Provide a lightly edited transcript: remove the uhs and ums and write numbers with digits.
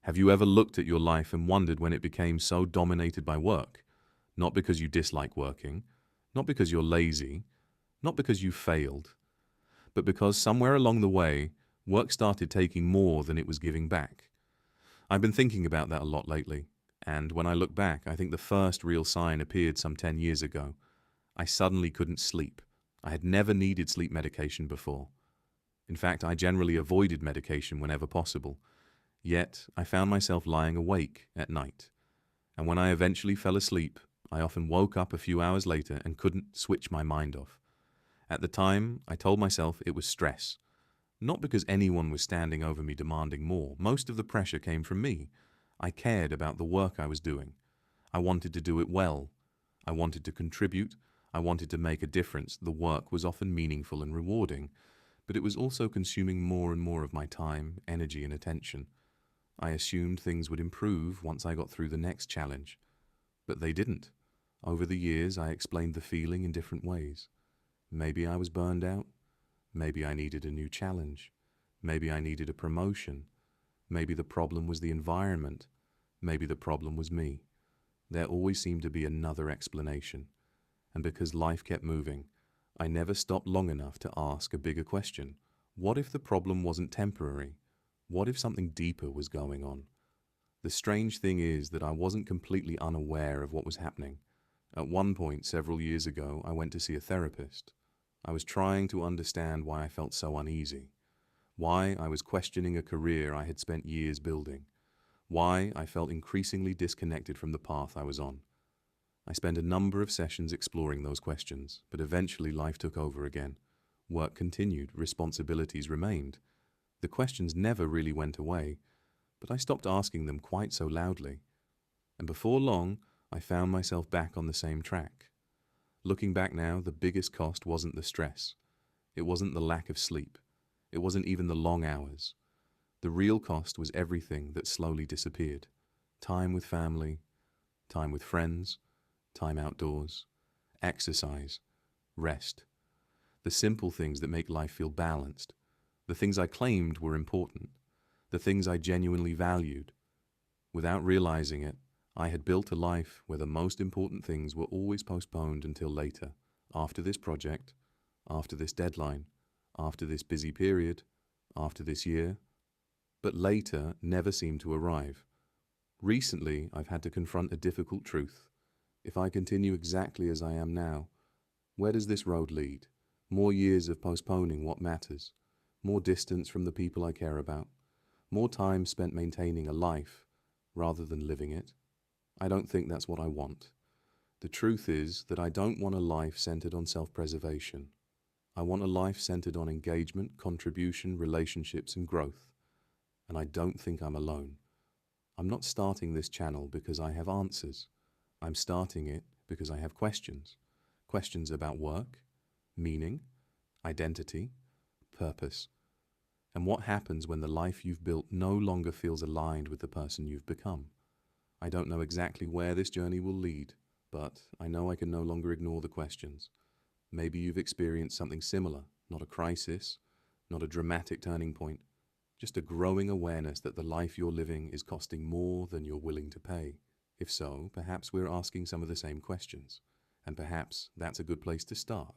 Have you ever looked at your life and wondered when it became so dominated by work? Not because you dislike working, not because you're lazy, not because you failed, but because somewhere along the way, work started taking more than it was giving back. I've been thinking about that a lot lately, and when I look back, I think the first real sign appeared some 10 years ago. I suddenly couldn't sleep. I had never needed sleep medication before. In fact, I generally avoided medication whenever possible. Yet, I found myself lying awake at night. And when I eventually fell asleep, I often woke up a few hours later and couldn't switch my mind off. At the time, I told myself it was stress. Not because anyone was standing over me demanding more. Most of the pressure came from me. I cared about the work I was doing. I wanted to do it well. I wanted to contribute. I wanted to make a difference. The work was often meaningful and rewarding, but it was also consuming more and more of my time, energy, and attention. I assumed things would improve once I got through the next challenge, but they didn't. Over the years, I explained the feeling in different ways. Maybe I was burned out. Maybe I needed a new challenge. Maybe I needed a promotion. Maybe the problem was the environment. Maybe the problem was me. There always seemed to be another explanation. And because life kept moving, I never stopped long enough to ask a bigger question. What if the problem wasn't temporary? What if something deeper was going on? The strange thing is that I wasn't completely unaware of what was happening. At one point, several years ago, I went to see a therapist. I was trying to understand why I felt so uneasy, why I was questioning a career I had spent years building, why I felt increasingly disconnected from the path I was on. I spent a number of sessions exploring those questions, but eventually life took over again. Work continued, responsibilities remained. The questions never really went away, but I stopped asking them quite so loudly. And before long, I found myself back on the same track. Looking back now, the biggest cost wasn't the stress. It wasn't the lack of sleep. It wasn't even the long hours. The real cost was everything that slowly disappeared. Time with family, time with friends, time outdoors, exercise, rest. The simple things that make life feel balanced. The things I claimed were important. The things I genuinely valued. Without realizing it, I had built a life where the most important things were always postponed until later, after this project, after this deadline, after this busy period, after this year. But later never seemed to arrive. Recently, I've had to confront a difficult truth. If I continue exactly as I am now, where does this road lead? More years of postponing what matters, more distance from the people I care about, more time spent maintaining a life rather than living it. I don't think that's what I want. The truth is that I don't want a life centered on self-preservation. I want a life centered on engagement, contribution, relationships, and growth. And I don't think I'm alone. I'm not starting this channel because I have answers. I'm starting it because I have questions. Questions about work, meaning, identity, purpose, and what happens when the life you've built no longer feels aligned with the person you've become. I don't know exactly where this journey will lead, but I know I can no longer ignore the questions. Maybe you've experienced something similar, not a crisis, not a dramatic turning point, just a growing awareness that the life you're living is costing more than you're willing to pay. If so, perhaps we're asking some of the same questions, and perhaps that's a good place to start.